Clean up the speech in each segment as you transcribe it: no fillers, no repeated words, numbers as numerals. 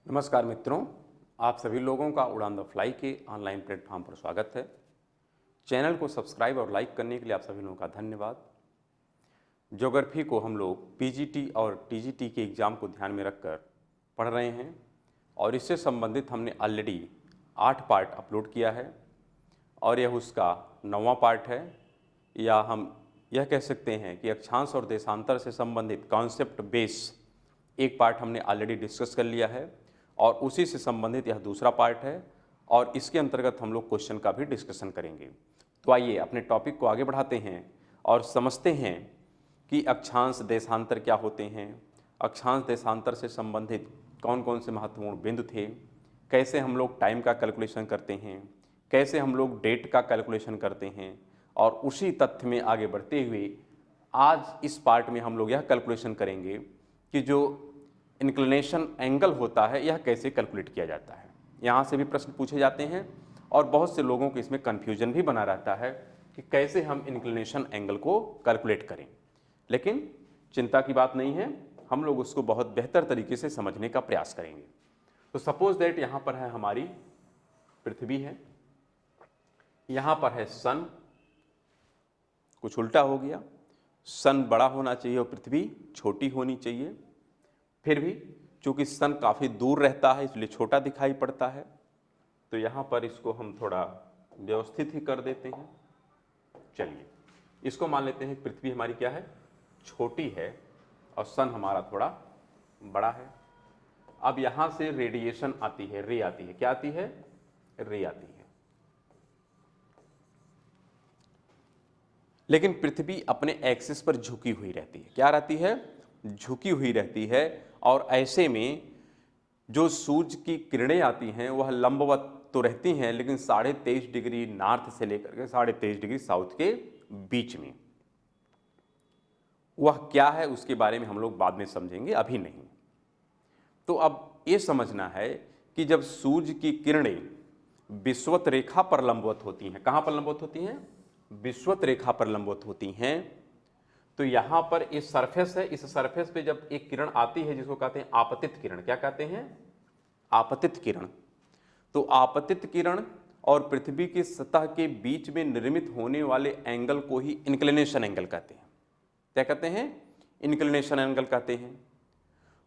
नमस्कार मित्रों, आप सभी लोगों का उड़ान द फ्लाई के ऑनलाइन प्लेटफॉर्म पर स्वागत है। चैनल को सब्सक्राइब और लाइक करने के लिए आप सभी लोगों का धन्यवाद। ज्योग्राफी को हम लोग पीजीटी और टीजीटी के एग्ज़ाम को ध्यान में रखकर पढ़ रहे हैं और इससे संबंधित हमने ऑलरेडी 8 पार्ट अपलोड किया है और यह उसका 9वां पार्ट है, या हम यह कह सकते हैं कि अक्षांश और देशांतर से संबंधित कॉन्सेप्ट बेस एक पार्ट हमने ऑलरेडी डिस्कस कर लिया है और उसी से संबंधित यह दूसरा पार्ट है और इसके अंतर्गत हम लोग क्वेश्चन का भी डिस्कशन करेंगे। तो आइए अपने टॉपिक को आगे बढ़ाते हैं और समझते हैं कि अक्षांश देशांतर क्या होते हैं, अक्षांश देशांतर से संबंधित कौन कौन से महत्वपूर्ण बिंदु थे, कैसे हम लोग टाइम का कैलकुलेशन करते हैं, कैसे हम लोग डेट का कैलकुलेशन करते हैं। और उसी तथ्य में आगे बढ़ते हुए आज इस पार्ट में हम लोग यह कैलकुलेशन करेंगे कि जो इंक्लिनेशन एंगल होता है यह कैसे कैलकुलेट किया जाता है। यहाँ से भी प्रश्न पूछे जाते हैं और बहुत से लोगों को इसमें कन्फ्यूजन भी बना रहता है कि कैसे हम इंक्लिनेशन एंगल को कैलकुलेट करें। लेकिन चिंता की बात नहीं है, हम लोग उसको बहुत बेहतर तरीके से समझने का प्रयास करेंगे। तो सपोज दैट यहाँ पर है हमारी पृथ्वी है, यहाँ पर है सन, कुछ उल्टा हो गया, सन बड़ा होना चाहिए और पृथ्वी छोटी होनी चाहिए। फिर भी चूंकि सन काफ़ी दूर रहता है इसलिए छोटा दिखाई पड़ता है, तो यहाँ पर इसको हम थोड़ा व्यवस्थित ही कर देते हैं। चलिए इसको मान लेते हैं पृथ्वी हमारी क्या है, छोटी है और सन हमारा थोड़ा बड़ा है। अब यहाँ से रेडिएशन आती है, रे आती है, क्या आती है, रे आती है। लेकिन पृथ्वी अपने एक्सिस पर झुकी हुई रहती है, क्या रहती है, झुकी हुई रहती है। और ऐसे में जो सूर्य की किरणें आती हैं वह लंबवत तो रहती हैं, लेकिन 23.5 डिग्री नॉर्थ से लेकर के 23.5 डिग्री साउथ के बीच में। वह क्या है उसके बारे में हम लोग बाद में समझेंगे, अभी नहीं। तो अब ये समझना है कि जब सूर्य की किरणें विषुवत रेखा पर लंबवत होती हैं, कहाँ पर लंबवत होती हैं, विषुवत रेखा पर लंबवत होती हैं, तो यहाँ पर इस सरफेस है, इस सरफेस पे जब एक किरण आती है जिसको कहते हैं आपतित किरण, क्या कहते हैं, आपतित किरण। तो आपतित किरण और पृथ्वी की सतह के बीच में निर्मित होने वाले एंगल को ही इंक्लिनेशन एंगल कहते हैं। क्या कहते हैं, इंक्लिनेशन एंगल कहते हैं।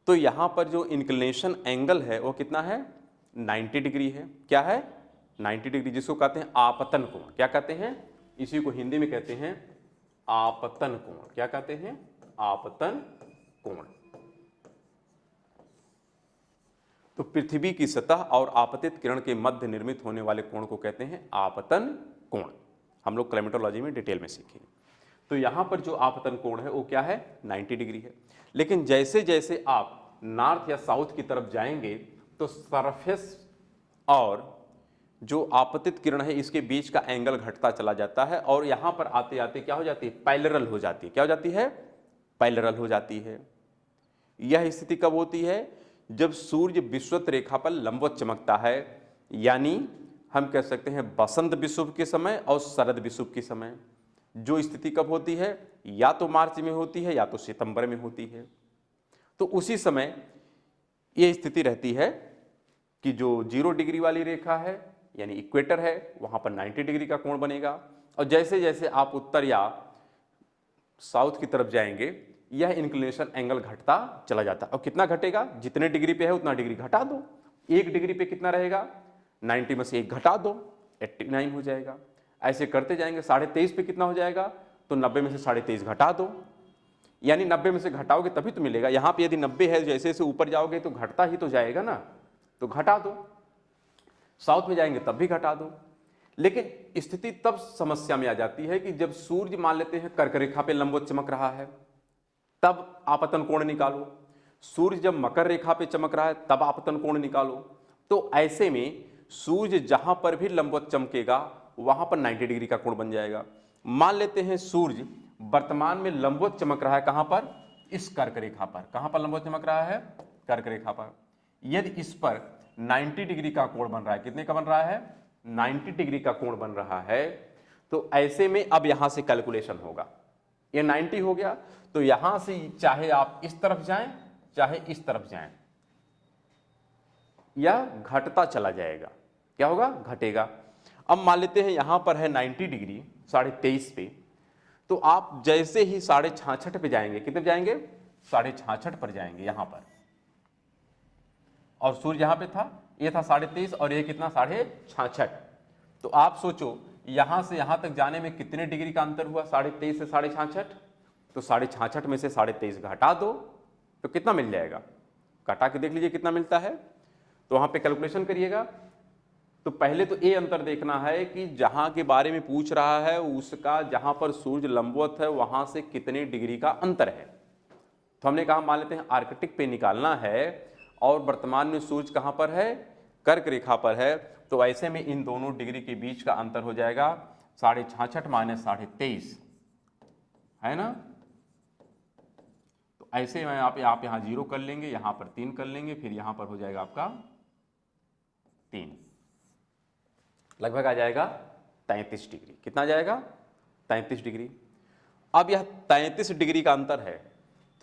तो यहाँ पर जो इंक्लिनेशन एंगल है वो कितना है, 90 डिग्री है। क्या है, 90 डिग्री, जिसको कहते हैं आपतन कोण। क्या कहते हैं, इसी को हिंदी में कहते हैं आपतन कोण। क्या कहते हैं, आपतन कोण। तो पृथ्वी की सतह और आपतित किरण के मध्य निर्मित होने वाले कोण को कहते हैं आपतन कोण। हम लोग क्लाइमेटोलॉजी में डिटेल में सीखेंगे। तो यहां पर जो आपतन कोण है वो क्या है, 90 डिग्री है। लेकिन जैसे जैसे आप नॉर्थ या साउथ की तरफ जाएंगे तो सरफेस और जो आपतित किरण है इसके बीच का एंगल घटता चला जाता है और यहां पर आते आते क्या हो जाती है, पैरेलल हो जाती है। क्या हो जाती है, पैरेलल हो जाती है। यह स्थिति कब होती है, जब सूर्य विषुवत रेखा पर लंबवत चमकता है, यानी हम कह सकते हैं बसंत विषुव के समय और शरद विषुव के समय। जो स्थिति कब होती है, या तो मार्च में होती है या तो सितंबर में होती है। तो उसी समय यह स्थिति रहती है कि जो 0 डिग्री वाली रेखा है यानी इक्वेटर है, वहां पर 90 डिग्री का कोण बनेगा। और जैसे जैसे आप उत्तर या साउथ की तरफ जाएंगे यह इंक्लिनेशन एंगल घटता चला जाता है। और कितना घटेगा, जितने डिग्री पे है उतना डिग्री घटा दो। 1 डिग्री पे कितना रहेगा, 90 में से 1 घटा दो, 89 हो जाएगा। ऐसे करते जाएंगे, 23.5 पे कितना हो जाएगा, तो 90 में से 23.5 घटा दो, यानी 90 में से घटाओगे तभी तो मिलेगा। यहाँ पे यदि 90 है, जैसे जैसे ऊपर जाओगे तो घटता ही तो जाएगा ना, तो घटा दो। साउथ में जाएंगे तब भी घटा दो। लेकिन स्थिति तब समस्या में आ जाती है कि जब सूर्य मान लेते हैं कर्क रेखा पे लंबवत चमक रहा है, तब आपतन कोण निकालो। सूर्य जब मकर रेखा पे चमक रहा है तब आपतन कोण निकालो। तो ऐसे में सूर्य जहां पर भी लंबवत चमकेगा वहां पर 90 डिग्री का कोण बन जाएगा। मान लेते हैं सूर्य वर्तमान में लंबवत चमक रहा है, कहां पर, इस कर्क रेखा पर। कहां पर लंबवत चमक रहा है, कर्क रेखा पर। यदि इस पर 90 डिग्री का कोण बन रहा है, कितने का बन रहा है, 90 डिग्री का कोण बन रहा है, तो ऐसे में अब यहां से कैलकुलेशन होगा। ये 90 हो गया, तो यहां से चाहे आप इस तरफ जाएं चाहे इस तरफ जाएं, या घटता चला जाएगा। क्या होगा? घटेगा। अब मान लेते हैं यहां पर है 90 डिग्री 23.5 पे, तो आप जैसे ही 66.5 पे जाएंगे, कितने पे जाएंगे? 66.5 पर जाएंगे यहां पर, और सूर्य यहां पे था, ये था 23.5 और ये कितना? 66.5। तो आप सोचो यहां से यहां तक जाने में कितने डिग्री का अंतर हुआ? 23.5 से 66.5। तो 66.5 में से 23.5 घटा दो तो कितना मिल जाएगा? घटा के देख लीजिए कितना मिलता है। तो वहां पे कैलकुलेशन करिएगा। तो पहले तो ये अंतर देखना है कि जहां के बारे में पूछ रहा है उसका, जहां पर सूर्य लंबवत है वहां से कितने डिग्री का अंतर है। तो हमने कहा मान लेते हैं आर्कटिक पे निकालना है और वर्तमान में सूर्य कहां पर है? कर्क रेखा पर है। तो ऐसे में इन दोनों डिग्री के बीच का अंतर हो जाएगा 66.5 माइनस 23.5, है ना। तो ऐसे में आप यहां 0 कर लेंगे, यहां पर 3 कर लेंगे, फिर यहां पर हो जाएगा आपका 3, लगभग आ जाएगा 33 डिग्री। कितना आ जाएगा? 33 डिग्री। अब यह 33 डिग्री का अंतर है,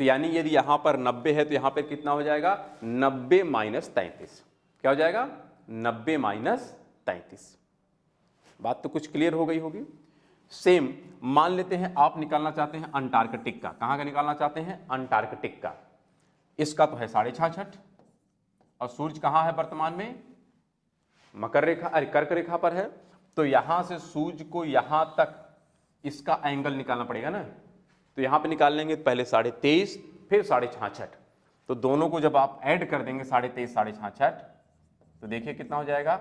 तो यानी यदि यहां पर 90 है तो यहां पर कितना हो जाएगा? 90 माइनस 33। क्या हो जाएगा? 90 माइनस 33। बात तो कुछ क्लियर हो गई होगी। सेम मान लेते हैं आप निकालना चाहते हैं अंटार्कटिक का। कहां का निकालना चाहते हैं? अंटार्कटिक का। इसका तो है 66.5 और सूर्य कहां है वर्तमान में? मकर रेखा, अरे कर्क रेखा पर है। तो यहां से सूर्य को यहां तक इसका एंगल निकालना पड़ेगा ना। तो यहां पे निकाल लेंगे, पहले 23.5 फिर 66.5। तो दोनों को जब आप ऐड कर देंगे 23.5 66.5, तो देखिए कितना हो जाएगा?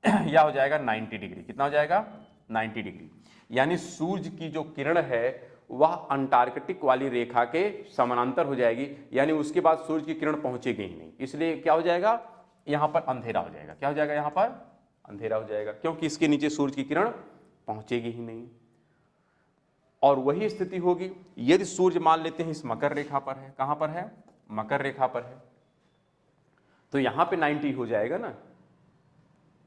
यह हो जाएगा 90 डिग्री। कितना हो जाएगा? 90 डिग्री। यानी सूर्य की जो किरण है वह अंटार्कटिक वाली रेखा के समानांतर हो जाएगी, यानी उसके बाद सूर्य की किरण पहुंचेगी ही नहीं। इसलिए क्या हो जाएगा? यहां पर अंधेरा हो जाएगा। क्या हो जाएगा? यहां पर अंधेरा हो जाएगा, क्योंकि इसके नीचे सूर्य की किरण पहुंचेगी ही नहीं। और वही स्थिति होगी यदि सूर्य मान लेते हैं इस मकर रेखा पर है। कहां पर है? मकर रेखा पर है। तो यहां पे 90 हो जाएगा ना,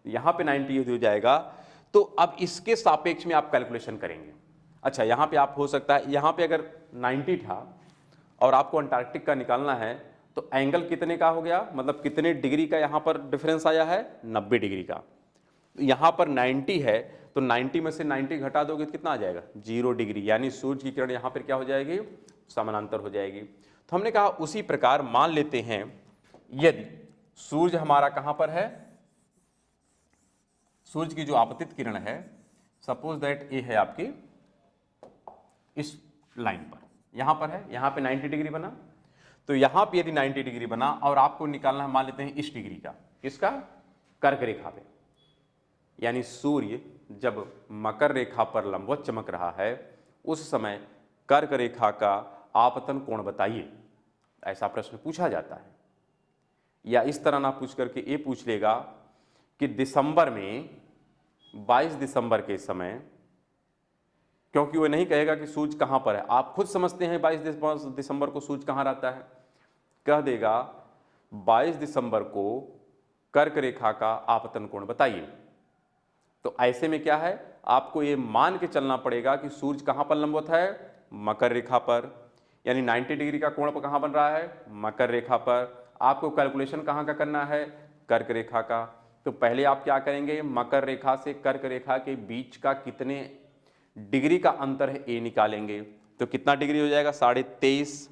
यहां पे 90 हो जाएगा। तो अब इसके सापेक्ष में आप कैलकुलेशन करेंगे। अच्छा, यहां पे आप हो सकता है यहां पे अगर 90 था और आपको अंटार्कटिक का निकालना है, तो एंगल कितने का हो गया? मतलब कितने डिग्री का यहां पर डिफरेंस आया है? 90 डिग्री का। यहां पर 90 है तो 90 में से 90 घटा दोगे तो कितना आ जाएगा? 0 डिग्री। यानी सूर्य की किरण यहां पर क्या हो जाएगी? समानांतर हो जाएगी। तो हमने कहा उसी प्रकार मान लेते हैं यदि सूर्य हमारा कहां पर है? सूर्य की जो आपतित किरण है, सपोज दैट ये है आपकी इस लाइन पर, यहां पर है, यहां पे 90 डिग्री बना। तो यहां पे यदि 90 डिग्री बना और आपको निकालना है मान लेते हैं इस डिग्री का, किसका? कर्क रेखा पे। यानी सूर्य जब मकर रेखा पर लंबवत चमक रहा है उस समय कर्क रेखा का आपतन कोण बताइए, ऐसा प्रश्न पूछा जाता है। या इस तरह ना पूछ करके ये पूछ लेगा कि दिसंबर में 22 दिसंबर के समय, क्योंकि वो नहीं कहेगा कि सूर्य कहां पर है, आप खुद समझते हैं 22 दिसंबर को सूर्य कहां रहता है, कह देगा 22 दिसंबर को कर्क रेखा का आपतन कोण बताइए। तो ऐसे में क्या है, आपको ये मान के चलना पड़ेगा कि सूर्य कहां पर लंबवत है? मकर रेखा पर। यानी 90 डिग्री का कोण कहां बन रहा है? मकर रेखा पर। आपको कैलकुलेशन कहां का करना है? कर्क रेखा का। तो पहले आप क्या करेंगे? मकर रेखा से कर्क रेखा के बीच का कितने डिग्री का अंतर है ये निकालेंगे। तो कितना डिग्री हो जाएगा? 23.5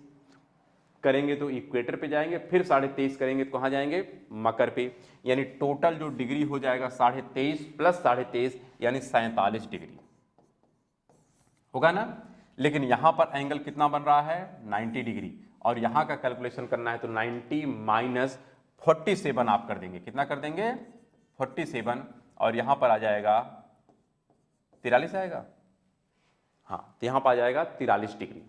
करेंगे तो इक्वेटर पे जाएंगे, फिर 23.5 करेंगे तो कहां जाएंगे? मकर पे। यानी टोटल जो डिग्री हो जाएगा 23.5 प्लस 23.5 यानी 47 डिग्री होगा ना। लेकिन यहां पर एंगल कितना बन रहा है? 90 डिग्री। और यहां का कैलकुलेशन करना है तो 90 माइनस 47 आप कर देंगे। कितना कर देंगे? 47। और यहां पर आ जाएगा 43 आएगा। हाँ, तो यहां पर आ जाएगा 43 डिग्री।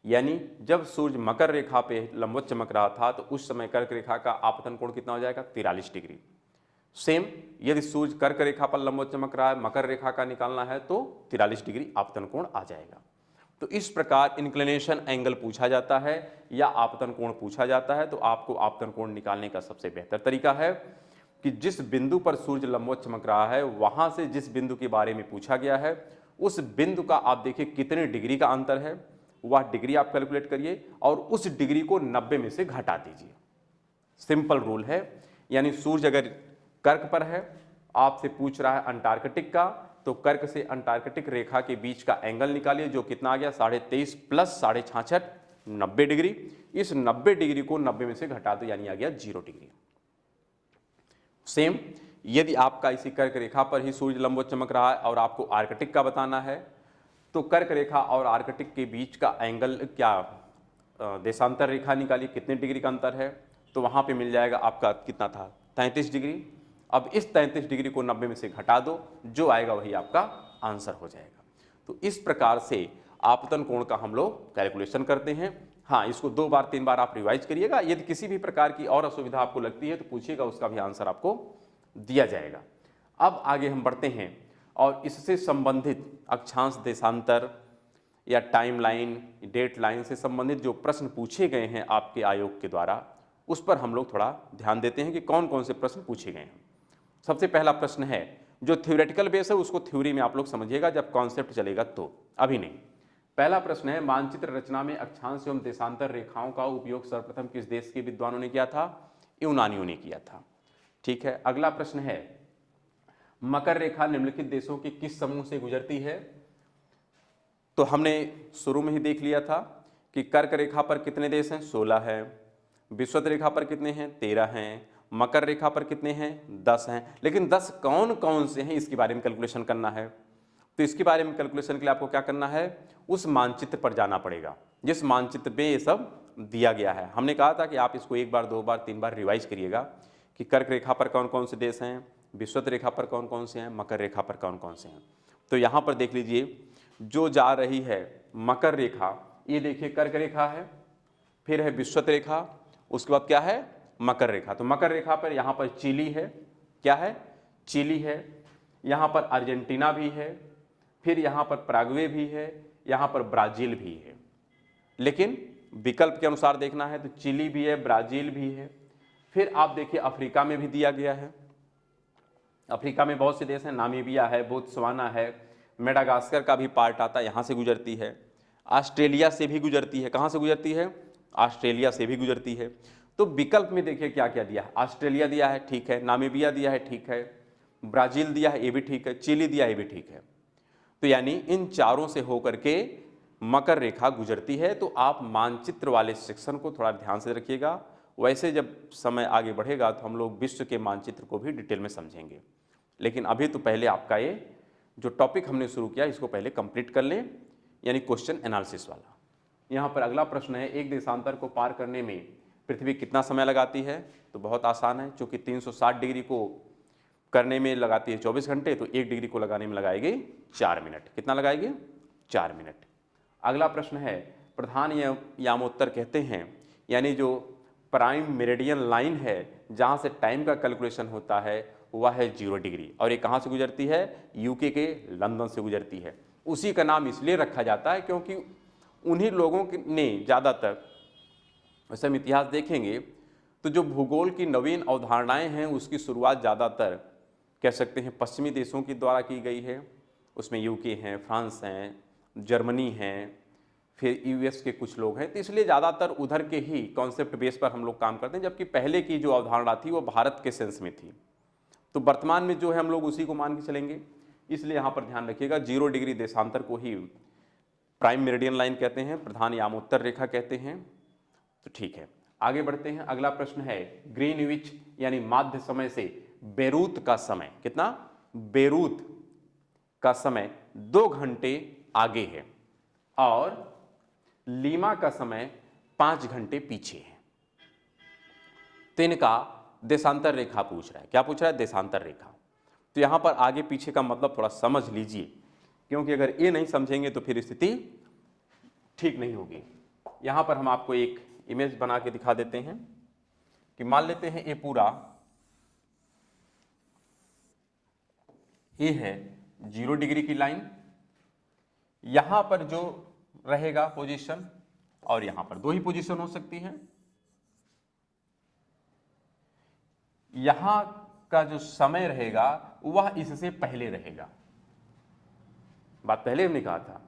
यानी जब सूर्य मकर रेखा पे लंबवत चमक रहा था तो उस समय कर्क रेखा का आपतन कोण कितना हो जाएगा? 43 डिग्री। सेम यदि सूर्य कर्क रेखा पर लंबवत चमक रहा है, मकर रेखा का निकालना है तो 43 डिग्री आपतन कोण आ जाएगा। तो इस प्रकार इंक्लिनेशन एंगल पूछा जाता है या आपतन कोण पूछा जाता है, तो आपको आपतन कोण निकालने का सबसे बेहतर तरीका है कि जिस बिंदु पर सूर्य लंबवत चमक रहा है वहां से जिस बिंदु के बारे में पूछा गया है उस बिंदु का आप देखिए कितने डिग्री का अंतर है, वह डिग्री आप कैलकुलेट करिए और उस डिग्री को 90 में से घटा दीजिए। सिंपल रूल है। यानी सूर्य अगर कर्क पर है, आपसे पूछ रहा है अंटार्कटिक का, तो कर्क से अंटार्कटिक रेखा के बीच का एंगल निकालिए, जो कितना आ गया 23.5 प्लस 66.5 90 डिग्री। इस 90 डिग्री को 90 में से घटा दो, यानी आ गया 0 डिग्री। सेम यदि आपका इसी कर्क रेखा पर ही सूर्य लंबवत चमक रहा है और आपको आर्कटिक का बताना है, तो कर्क रेखा और आर्कटिक के बीच का एंगल क्या देशांतर रेखा निकालिए, कितने डिग्री का अंतर है, तो वहां पे मिल जाएगा आपका कितना था 33 डिग्री। अब इस 33 डिग्री को 90 में से घटा दो, जो आएगा वही आपका आंसर हो जाएगा। तो इस प्रकार से आपतन कोण का हम लोग कैलकुलेशन करते हैं। हाँ, इसको 2 बार 3 बार आप रिवाइज करिएगा। यदि किसी भी प्रकार की और असुविधा आपको लगती है तो पूछिएगा, उसका भी आंसर आपको दिया जाएगा। अब आगे हम बढ़ते हैं और इससे संबंधित अक्षांश देशांतर या टाइमलाइन, डेट लाइन से संबंधित जो प्रश्न पूछे गए हैं आपके आयोग के द्वारा, उस पर हम लोग थोड़ा ध्यान देते हैं कि कौन कौन से प्रश्न पूछे गए हैं। सबसे पहला प्रश्न है, जो थ्योरेटिकल बेस है उसको थ्योरी में आप लोग समझिएगा, जब कॉन्सेप्ट चलेगा तो, अभी नहीं। पहला प्रश्न है, मानचित्र रचना में अक्षांश एवं देशांतर रेखाओं का उपयोग सर्वप्रथम किस देश के विद्वानों ने किया था? यूनानियों ने किया था। ठीक है। अगला प्रश्न है, मकर रेखा निम्नलिखित देशों के किस समूह से गुजरती है? तो हमने शुरू में ही देख लिया था कि कर्क रेखा पर कितने देश हैं? 16 है। विषुवत रेखा पर कितने हैं? 13 हैं। मकर रेखा पर कितने हैं? 10 हैं। लेकिन 10 कौन कौन से हैं, इसके बारे में कैलकुलेशन करना है। तो इसके बारे में कैलकुलेशन के लिए आपको क्या करना है? उस मानचित्र पर जाना पड़ेगा जिस मानचित्र पे ये सब दिया गया है। हमने कहा था कि आप इसको 1 बार 2 बार 3 बार रिवाइज करिएगा कि कर्क रेखा पर कौन कौन से देश हैं, विषुवत रेखा पर कौन कौन से हैं, मकर रेखा पर कौन कौन से हैं। तो यहाँ पर देख लीजिए, जो जा रही है मकर रेखा, ये देखिए कर्क रेखा है, फिर है विषुवत रेखा, उसके बाद क्या है? मकर रेखा। तो मकर रेखा पर यहाँ पर चिली है, क्या है? चिली है। यहाँ पर अर्जेंटीना भी है, फिर यहाँ पर पैराग्वे भी है, यहाँ पर ब्राज़ील भी है। लेकिन विकल्प के अनुसार देखना है तो चिली भी है, ब्राज़ील भी है। फिर आप देखिए अफ्रीका में भी दिया गया है। अफ्रीका में बहुत से देश हैं, नामीबिया है, बोत्सवाना है, मेडागास्कर का भी पार्ट आता है, यहाँ से गुजरती है। ऑस्ट्रेलिया से भी गुजरती है। कहाँ से गुजरती है? ऑस्ट्रेलिया से भी गुजरती है। तो विकल्प में देखिए क्या क्या दिया है। ऑस्ट्रेलिया दिया है, ठीक है। नामीबिया दिया है, ठीक है। ब्राज़ील दिया है, ये भी ठीक है। चिली दिया है, ये भी ठीक है। तो यानी इन चारों से होकर के मकर रेखा गुजरती है। तो आप मानचित्र वाले सेक्शन को थोड़ा ध्यान से रखिएगा। वैसे जब समय आगे बढ़ेगा तो हम लोग विश्व के मानचित्र को भी डिटेल में समझेंगे, लेकिन अभी तो पहले आपका ये जो टॉपिक हमने शुरू किया इसको पहले कंप्लीट कर लें, यानी क्वेश्चन एनालिसिस वाला। यहाँ पर अगला प्रश्न है, एक देशांतर को पार करने में पृथ्वी कितना समय लगाती है? तो बहुत आसान है, चूँकि 360 डिग्री को करने में लगाती है 24 घंटे, तो 1 डिग्री को लगाने में लगाएगी 4 मिनट। कितना लगाएगी? 4 मिनट। अगला प्रश्न है, प्रधान यामोत्तर कहते हैं, यानी जो प्राइम मेरिडियन लाइन है जहाँ से टाइम का कैलकुलेशन होता है वह है 0 डिग्री, और ये कहाँ से गुजरती है? यूके के लंदन से गुजरती है। उसी का नाम इसलिए रखा जाता है क्योंकि उन्हीं लोगों ने ज़्यादातर, वैसे हम इतिहास देखेंगे तो जो भूगोल की नवीन अवधारणाएं हैं उसकी शुरुआत ज़्यादातर कह सकते हैं पश्चिमी देशों के द्वारा की गई है। उसमें यूके हैं, फ्रांस हैं, जर्मनी हैं, फिर यूएस के कुछ लोग हैं। तो इसलिए ज़्यादातर उधर के ही कॉन्सेप्ट बेस पर हम लोग काम करते हैं, जबकि पहले की जो अवधारणा थी वो भारत के सेंस में थी। तो वर्तमान में जो है हम लोग उसी को मान के चलेंगे। इसलिए यहाँ पर ध्यान रखिएगा, 0 डिग्री देशांतर को ही प्राइम मेरिडियन लाइन कहते हैं, प्रधान यामोत्तर रेखा कहते हैं। तो ठीक है, आगे बढ़ते हैं। अगला प्रश्न है, ग्रीनविच यानी माध्य समय से बेरूत का समय कितना? बेरूत का समय 2 घंटे आगे है और लीमा का समय 5 घंटे पीछे है। तो इनका देशांतर रेखा पूछ रहा है। क्या पूछ रहा है? देशांतर रेखा। तो यहां पर आगे पीछे का मतलब थोड़ा समझ लीजिए, क्योंकि अगर ये नहीं समझेंगे तो फिर स्थिति ठीक नहीं होगी। यहां पर हम आपको एक इमेज बना के दिखा देते हैं कि मान लेते हैं ये पूरा ये है 0 डिग्री की लाइन, यहां पर जो रहेगा पोजीशन, और यहां पर 2 ही पोजीशन हो सकती है। यहां का जो समय रहेगा वह इससे पहले रहेगा। बात पहले हमने कहा था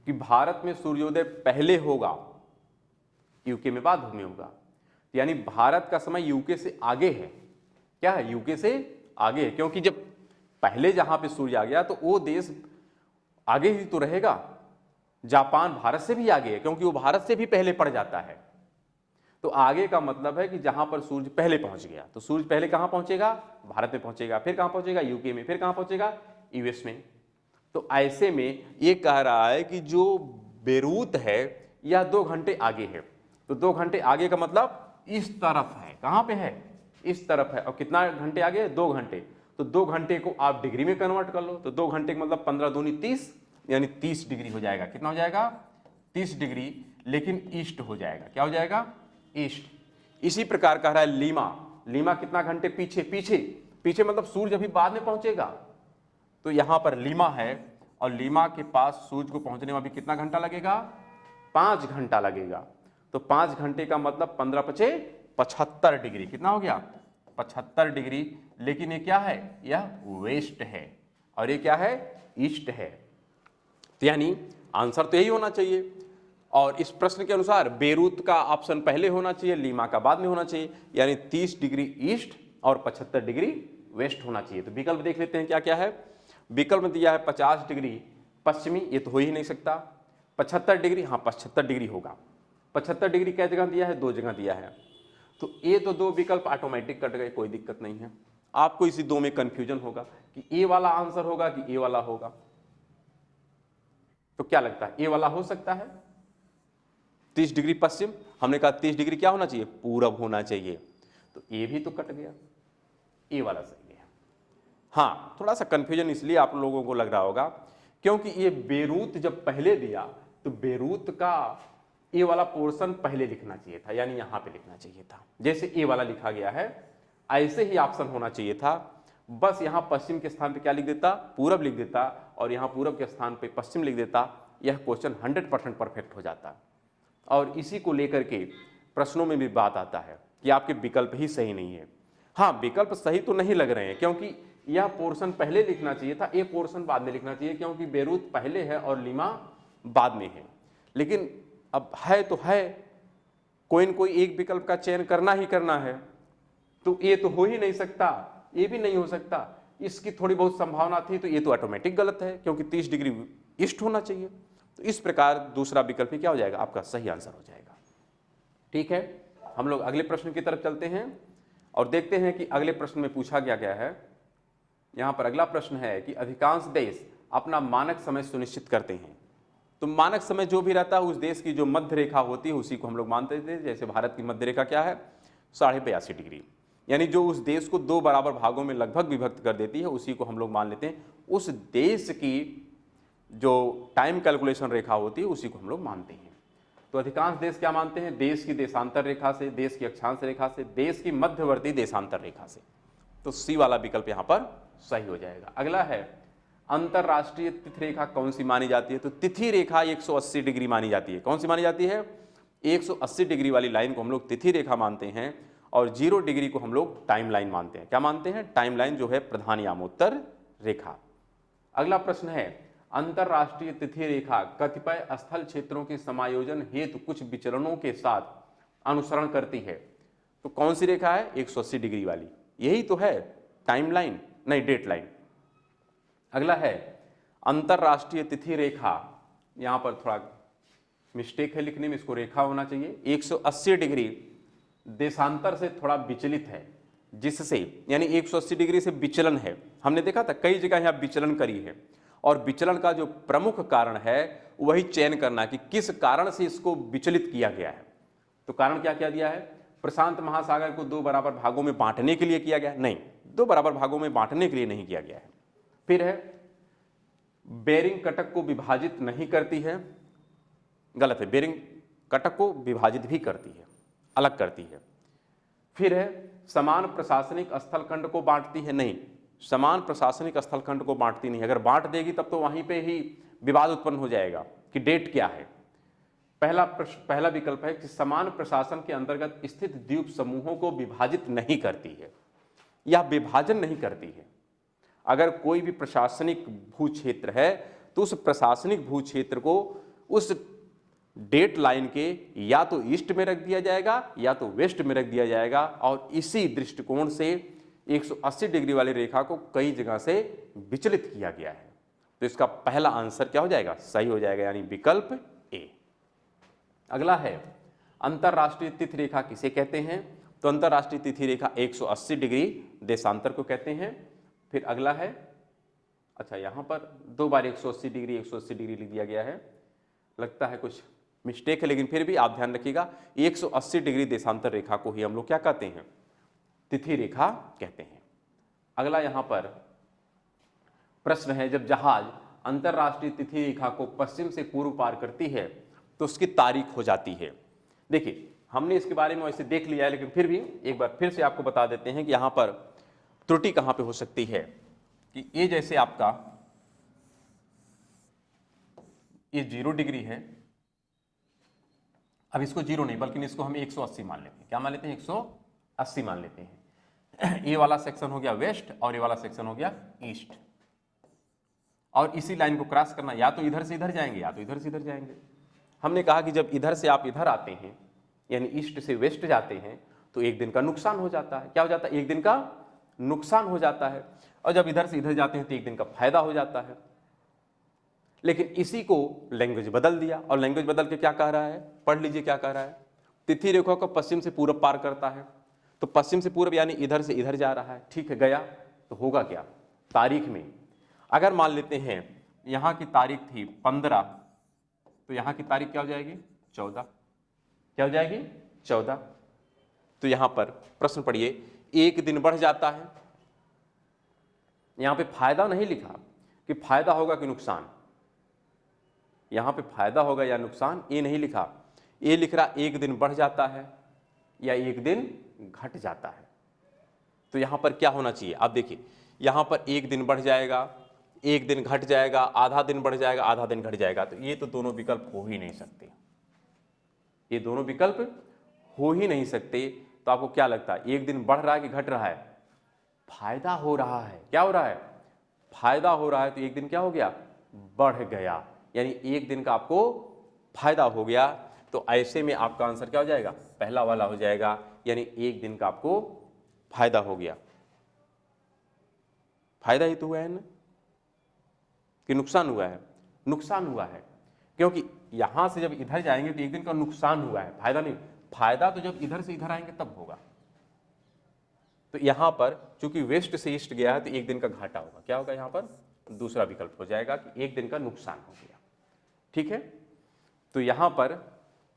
कि भारत में सूर्योदय पहले होगा, यूके में बाद में होगा। यानी भारत का समय यूके से आगे है, क्या है, यूके से आगे है, क्योंकि जब पहले जहां पे सूर्य आ गया तो वो देश आगे ही तो रहेगा। जापान भारत से भी आगे है क्योंकि वो भारत से भी पहले पड़ जाता है। तो आगे का मतलब है कि जहां पर सूर्य पहले पहुंच गया, तो सूर्य पहले कहां पहुंचेगा, भारत में पहुंचेगा, फिर कहां पहुंचेगा, यूके में, फिर कहां पहुंचेगा, यूएस में। तो ऐसे में ये कह रहा है कि जो बेरूत है यह 2 घंटे आगे है। तो 2 घंटे आगे का मतलब इस तरफ है, कहां पे है, इस तरफ है। और कितना घंटे आगे है, 2 घंटे। तो 2 घंटे को आप डिग्री में कन्वर्ट कर लो, तो 2 घंटे का मतलब 15 दूनी 30, यानी 30 डिग्री हो जाएगा। कितना हो जाएगा, 30 डिग्री, लेकिन ईस्ट हो जाएगा। क्या हो जाएगा, ईस्ट। इसी प्रकार कह रहा है लीमा, लीमा कितना घंटे पीछे, पीछे पीछे मतलब सूर्य अभी बाद में पहुंचेगा। तो यहां पर लीमा है और लीमा के पास सूर्य को पहुंचने में अभी कितना घंटा लगेगा, 5 घंटा लगेगा। तो 5 घंटे का मतलब 15 पचे 75 डिग्री। कितना हो गया, 75 डिग्री। लेकिन ये क्या है, यह वेस्ट है और ये क्या है, ईस्ट है। तो यानी आंसर तो यही होना चाहिए। और इस प्रश्न के अनुसार बेरूत का ऑप्शन पहले होना चाहिए, लीमा का बाद में होना चाहिए, यानी 30 डिग्री ईस्ट और 75 डिग्री वेस्ट होना चाहिए। तो विकल्प देख लेते हैं क्या क्या है। विकल्प में दिया है 50 डिग्री पश्चिमी, ये तो हो ही नहीं सकता। 75 डिग्री, हाँ 75 डिग्री होगा। 75 डिग्री कै जगह दिया है, 2 जगह दिया है। तो ये तो 2 विकल्प ऑटोमेटिक कट गए, कोई दिक्कत नहीं है। आपको इसी 2 में कंफ्यूजन होगा कि ए वाला आंसर होगा कि ए वाला होगा। तो क्या लगता है, ए वाला हो सकता है। 30 डिग्री पश्चिम, हमने कहा 30 डिग्री क्या होना चाहिए, पूरब होना चाहिए। तो ए भी तो कट गया, ए वाला सही है। हाँ, थोड़ा सा कंफ्यूजन इसलिए आप लोगों को लग रहा होगा क्योंकि ये बेरूत जब पहले दिया तो बेरूत का ए वाला पोर्शन पहले लिखना चाहिए था, यानी यहां पे लिखना चाहिए था। जैसे ए वाला लिखा गया है ऐसे ही ऑप्शन होना चाहिए था। बस यहां पश्चिम के स्थान पे क्या लिख देता, पूरब लिख देता, और यहां पूरब के स्थान पे पश्चिम लिख देता। यह क्वेश्चन 100% परफेक्ट हो जाता। और इसी को लेकर के प्रश्नों में भी बात आता है कि आपके विकल्प ही सही नहीं है। हाँ, विकल्प सही तो नहीं लग रहे हैं क्योंकि यह पोर्शन पहले लिखना चाहिए था, ये पोर्शन बाद में लिखना चाहिए, क्योंकि बेरूत पहले है और लीमा बाद में है। लेकिन अब है तो है, कोई न कोई एक विकल्प का चयन करना ही करना है। तो ये तो हो ही नहीं सकता, ये भी नहीं हो सकता। इसकी थोड़ी बहुत संभावना थी, तो ये तो ऑटोमेटिक गलत है क्योंकि 30 डिग्री ईस्ट होना चाहिए। तो इस प्रकार दूसरा विकल्प ही क्या हो जाएगा, आपका सही आंसर हो जाएगा। ठीक है, हम लोग अगले प्रश्न की तरफ चलते हैं और देखते हैं कि अगले प्रश्न में पूछा गया है। यहां पर अगला प्रश्न है कि अधिकांश देश अपना मानक समय सुनिश्चित करते हैं। तो मानक समय जो भी रहता है उस देश की जो मध्य रेखा होती है उसी को हम लोग मानते थे। जैसे भारत की मध्य रेखा क्या है, 82.5 डिग्री, यानी जो उस देश को 2 बराबर भागों में लगभग विभक्त कर देती है उसी को हम लोग मान लेते हैं। उस देश की जो टाइम कैलकुलेशन रेखा होती है उसी को हम लोग मानते हैं। तो अधिकांश देश क्या मानते हैं, देश की देशांतर रेखा से, देश की अक्षांश रेखा से, देश की मध्यवर्ती देशांतर रेखा से। तो सी वाला विकल्प यहां पर सही हो जाएगा। अगला है अंतरराष्ट्रीय तिथि रेखा कौन सी मानी जाती है। तो तिथि रेखा 180 डिग्री मानी जाती है। कौन सी मानी जाती है, 180 डिग्री वाली लाइन को हम लोग तिथि रेखा मानते हैं और 0 डिग्री को हम लोग टाइम लाइन मानते हैं। क्या मानते हैं, टाइम लाइन जो है प्रधान यामोत्तर रेखा। अगला प्रश्न है अंतरराष्ट्रीय तिथि रेखा कतिपय स्थल क्षेत्रों के समायोजन हेतु कुछ विचरणों के साथ अनुसरण करती है। तो कौन सी रेखा है, 180 डिग्री वाली, यही तो है टाइम लाइन, नहीं डेट लाइन। अगला है अंतरराष्ट्रीय तिथि रेखा, यहां पर थोड़ा मिस्टेक है लिखने में, इसको रेखा होना चाहिए। 180 डिग्री देशांतर से थोड़ा विचलित है, जिससे यानी 180 डिग्री से विचलन है। हमने देखा था कई जगह यहां विचलन करी है और विचलन का जो प्रमुख कारण है वही चयन करना कि किस कारण से इसको विचलित किया गया है। तो कारण क्या क्या दिया है, प्रशांत महासागर को 2 बराबर भागों में बांटने के लिए किया गया, नहीं 2 बराबर भागों में बांटने के लिए नहीं किया गया है। फिर है बेरिंग कटक को विभाजित नहीं करती है, गलत है, बेरिंग कटक को विभाजित भी करती है, अलग करती है। फिर है समान प्रशासनिक स्थलखंड को बांटती है, नहीं समान प्रशासनिक स्थलखंड को बांटती नहीं। अगर बांट देगी तब तो वहीं पे ही विवाद उत्पन्न हो जाएगा कि डेट क्या है। पहला विकल्प है कि समान प्रशासन के अंतर्गत स्थित द्वीप समूहों को विभाजित नहीं करती है या विभाजन नहीं करती है। अगर कोई भी प्रशासनिक भू क्षेत्र है तो उस प्रशासनिक भू क्षेत्र को उस डेट लाइन के या तो ईस्ट में रख दिया जाएगा या तो वेस्ट में रख दिया जाएगा, और इसी दृष्टिकोण से 180 डिग्री वाली रेखा को कई जगह से विचलित किया गया है। तो इसका पहला आंसर क्या हो जाएगा, सही हो जाएगा, यानी विकल्प ए। अगला है अंतरराष्ट्रीय तिथि रेखा किसे कहते हैं? तो अंतरराष्ट्रीय तिथि रेखा 180 डिग्री देशांतर को कहते हैं। फिर अगला है, अच्छा यहाँ पर दो बार 180 डिग्री लिख दिया गया है, लगता है कुछ मिस्टेक है, लेकिन फिर भी आप ध्यान रखिएगा 180 डिग्री देशांतर रेखा को ही हम लोग क्या कहते हैं, तिथि रेखा कहते हैं। अगला यहाँ पर प्रश्न है, जब जहाज अंतरराष्ट्रीय तिथि रेखा को पश्चिम से पूर्व पार करती है तो उसकी तारीख हो जाती है। देखिए हमने इसके बारे में वैसे देख लिया है, लेकिन फिर भी एक बार फिर से आपको बता देते हैं कि यहाँ पर त्रुटि कहाँ पे हो सकती है। कि ये जैसे आपका ये 0 डिग्री है, अब इसको 0 नहीं बल्कि इसको हम 180 मान लेते हैं। क्या मान लेते हैं, 180 मान लेते हैं। ये वाला सेक्शन हो गया वेस्ट और ये वाला सेक्शन हो गया ईस्ट, और इसी लाइन को क्रॉस करना, या तो इधर से इधर जाएंगे या तो इधर से इधर जाएंगे। हमने कहा कि जब इधर से आप इधर आते हैं यानी ईस्ट से वेस्ट जाते हैं तो एक दिन का नुकसान हो जाता है। क्या हो जाता है, एक दिन का नुकसान हो जाता है। और जब इधर से इधर जाते हैं तो एक दिन का फायदा हो जाता है। लेकिन इसी को लैंग्वेज बदल दिया, और लैंग्वेज बदल के क्या कह रहा है, पढ़ लीजिए क्या कह रहा है। तिथि रेखा को पश्चिम से पूरब पार करता है, तो पश्चिम से पूरब यानी इधर से इधर जा रहा है। ठीक है, गया तो होगा क्या, तारीख में अगर मान लेते हैं यहाँ की तारीख थी 15, तो यहाँ की तारीख क्या हो जाएगी, 14। क्या हो जाएगी, 14। तो यहाँ पर प्रश्न पढ़िए, एक दिन बढ़ जाता है। यहाँ पे फायदा नहीं लिखा कि फायदा होगा कि नुकसान, यहाँ पे फायदा होगा या नुकसान ये नहीं लिखा, ये लिख रहा एक दिन बढ़ जाता है या एक दिन घट जाता है। तो यहाँ पर क्या होना चाहिए, आप देखिए यहाँ पर एक दिन बढ़ जाएगा, एक दिन घट जाएगा, आधा दिन बढ़ जाएगा, आधा दिन घट जाएगा। तो ये तो दोनों विकल्प हो ही नहीं सकते, ये दोनों विकल्प हो ही नहीं सकते। तो आपको क्या लगता है, एक दिन बढ़ रहा है कि घट रहा है, फायदा हो रहा है। क्या हो रहा है, फायदा हो रहा है। तो एक दिन क्या हो गया, बढ़ गया, यानी एक दिन का आपको फायदा हो गया। तो ऐसे में आपका आंसर क्या हो जाएगा, पहला वाला हो जाएगा, यानी एक दिन का आपको फायदा हो गया। फायदा ही तो हुआ है ना, कि नुकसान हुआ है, नुकसान हुआ है, क्योंकि यहां से जब इधर जाएंगे तो एक दिन का नुकसान हुआ है, फायदा नहीं। फायदा तो जब इधर से इधर आएंगे तब होगा। तो यहां पर चूंकि वेस्ट से ईस्ट गया है तो एक दिन का घाटा होगा। क्या होगा, यहां पर दूसरा विकल्प हो जाएगा कि एक दिन का नुकसान हो गया। ठीक है, तो यहां पर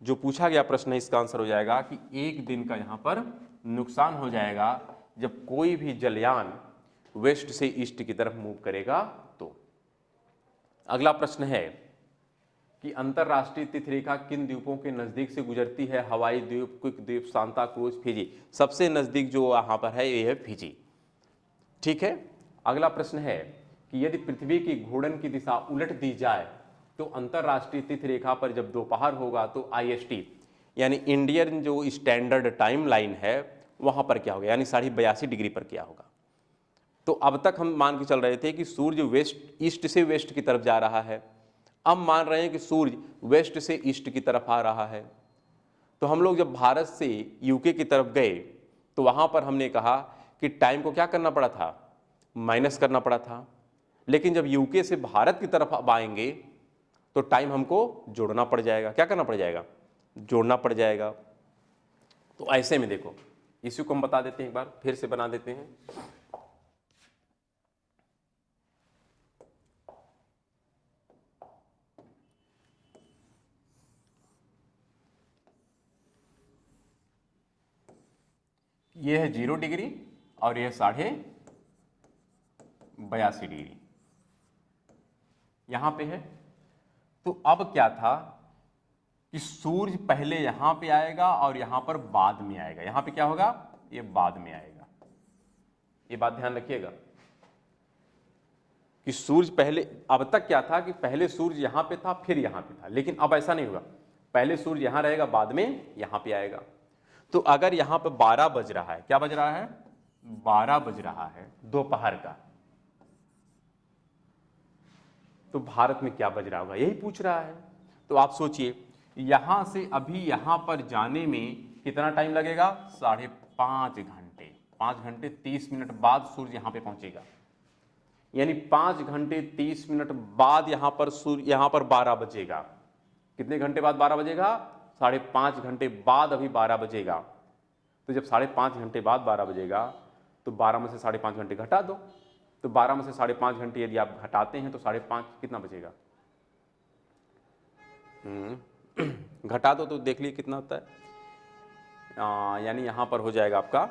जो पूछा गया प्रश्न है इसका आंसर हो जाएगा कि एक दिन का यहां पर नुकसान हो जाएगा जब कोई भी जलयान वेस्ट से ईस्ट की तरफ मूव करेगा। तो अगला प्रश्न है कि अंतरराष्ट्रीय तिथि रेखा किन द्वीपों के नजदीक से गुजरती है? हवाई द्वीप, कुक द्वीप, सांता क्रूज, फिजी। सबसे नजदीक जो यहाँ पर है ये है फिजी। ठीक है, अगला प्रश्न है कि यदि पृथ्वी की घूर्णन की दिशा उलट दी जाए तो अंतरराष्ट्रीय तिथि रेखा पर जब दोपहर होगा तो IST यानी इंडियन जो स्टैंडर्ड टाइम लाइन है वहां पर क्या होगा, यानी 82.5 डिग्री पर क्या होगा। तो अब तक हम मान के चल रहे थे कि सूर्य वेस्ट ईस्ट से वेस्ट की तरफ जा रहा है, अब मान रहे हैं कि सूर्य वेस्ट से ईस्ट की तरफ आ रहा है। तो हम लोग जब भारत से यूके की तरफ गए तो वहां पर हमने कहा कि टाइम को क्या करना पड़ा था, माइनस करना पड़ा था। लेकिन जब यूके से भारत की तरफ अब आएंगे तो टाइम हमको जोड़ना पड़ जाएगा। क्या करना पड़ जाएगा, जोड़ना पड़ जाएगा। तो ऐसे में देखो, इसी को हम बता देते हैं, एक बार फिर से बना देते हैं। ये है 0 डिग्री और ये 82.5 डिग्री यहां पे है। तो अब क्या था कि सूर्य पहले यहां पे आएगा और यहां पर बाद में आएगा। यहां पे क्या होगा, ये बाद में आएगा। ये बात ध्यान रखिएगा कि सूर्य पहले, अब तक क्या था कि पहले सूर्य यहां पे था फिर यहां पे था, लेकिन अब ऐसा नहीं होगा, पहले सूर्य यहां रहेगा बाद में यहां पे आएगा। तो अगर यहां पे 12 बज रहा है, क्या बज रहा है, 12 बज रहा है दोपहर का, तो भारत में क्या बज रहा होगा, यही पूछ रहा है। तो आप सोचिए यहां से अभी यहां पर जाने में कितना टाइम लगेगा, 5.5 घंटे, 5 घंटे 30 मिनट बाद सूर्य यहाँ पे पहुंचेगा, यानी 5 घंटे 30 मिनट बाद यहाँ पर सूर्य, यहाँ पर 12 बजेगा। कितने घंटे बाद 12 बजेगा? 5.5 घंटे बाद अभी 12 बजेगा। तो जब 5.5 घंटे बाद 12 बजेगा तो 12 में से 5.5 घंटे घटा दो। तो 12 में से 5.5 घंटे यदि आप घटाते हैं तो 5.5 कितना बचेगा? घटा दो तो देख लीजिए कितना होता है। यानी यहां पर हो जाएगा आपका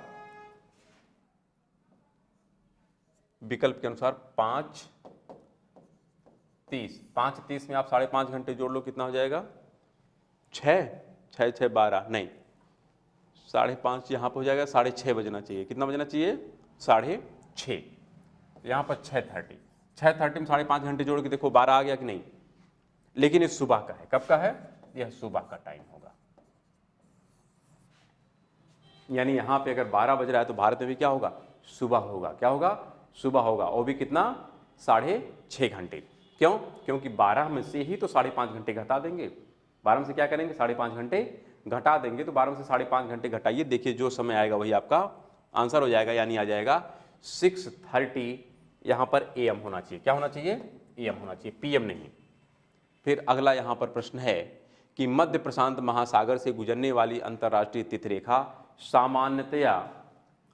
विकल्प के अनुसार 5:30। 5:30 में आप 5.5 घंटे जोड़ लो, कितना हो जाएगा? 6 6 12 नहीं, 5.5 यहाँ पर हो जाएगा, 6:30 बजना चाहिए। कितना बजना चाहिए? 6:30। यहाँ पर 6:30 में 5.5 घंटे जोड़ के देखो 12 आ गया कि नहीं? लेकिन ये सुबह का है। कब का है? यह सुबह का टाइम होगा। यानी यहां पे अगर 12 बज रहा है तो भारत में भी क्या होगा? सुबह होगा। क्या होगा? सुबह होगा। और भी कितना? 6.5 घंटे। क्यों? क्योंकि 12 में से ही तो 5.5 घंटे घटा देंगे। 12 में से क्या करेंगे? 5.5 घंटे घटा देंगे। तो 12 में से 5.5 घंटे घटाइए, देखिए जो समय आएगा वही आपका आंसर हो जाएगा। यानी आ जाएगा 6:30। यहां पर AM होना चाहिए। क्या होना चाहिए? AM होना चाहिए, PM नहीं। फिर अगला यहां पर प्रश्न है कि मध्य प्रशांत महासागर से गुजरने वाली अंतर्राष्ट्रीय तिथिरेखा सामान्यतया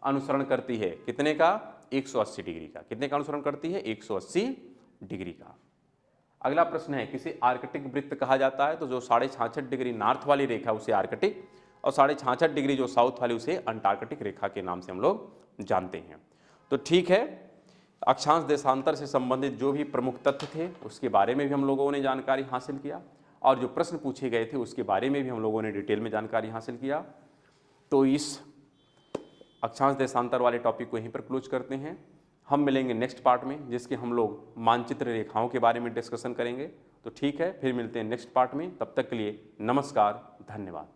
अनुसरण करती है कितने का? 180 डिग्री का। कितने का अनुसरण करती है? 180 डिग्री का। अगला प्रश्न है किसे आर्कटिक वृत्त कहा जाता है? तो जो 66.5 डिग्री नॉर्थ वाली रेखा उसे आर्कटिक, और 66.5 डिग्री जो साउथ वाली उसे अंटार्कटिक रेखा के नाम से हम लोग जानते हैं। तो ठीक है, अक्षांश देशांतर से संबंधित जो भी प्रमुख तथ्य थे उसके बारे में भी हम लोगों ने जानकारी हासिल किया, और जो प्रश्न पूछे गए थे उसके बारे में भी हम लोगों ने डिटेल में जानकारी हासिल किया। तो इस अक्षांश देशांतर वाले टॉपिक को यहीं पर क्लोज करते हैं। हम मिलेंगे नेक्स्ट पार्ट में, जिसके हम लोग मानचित्र रेखाओं के बारे में डिस्कशन करेंगे। तो ठीक है, फिर मिलते हैं नेक्स्ट पार्ट में। तब तक के लिए नमस्कार, धन्यवाद।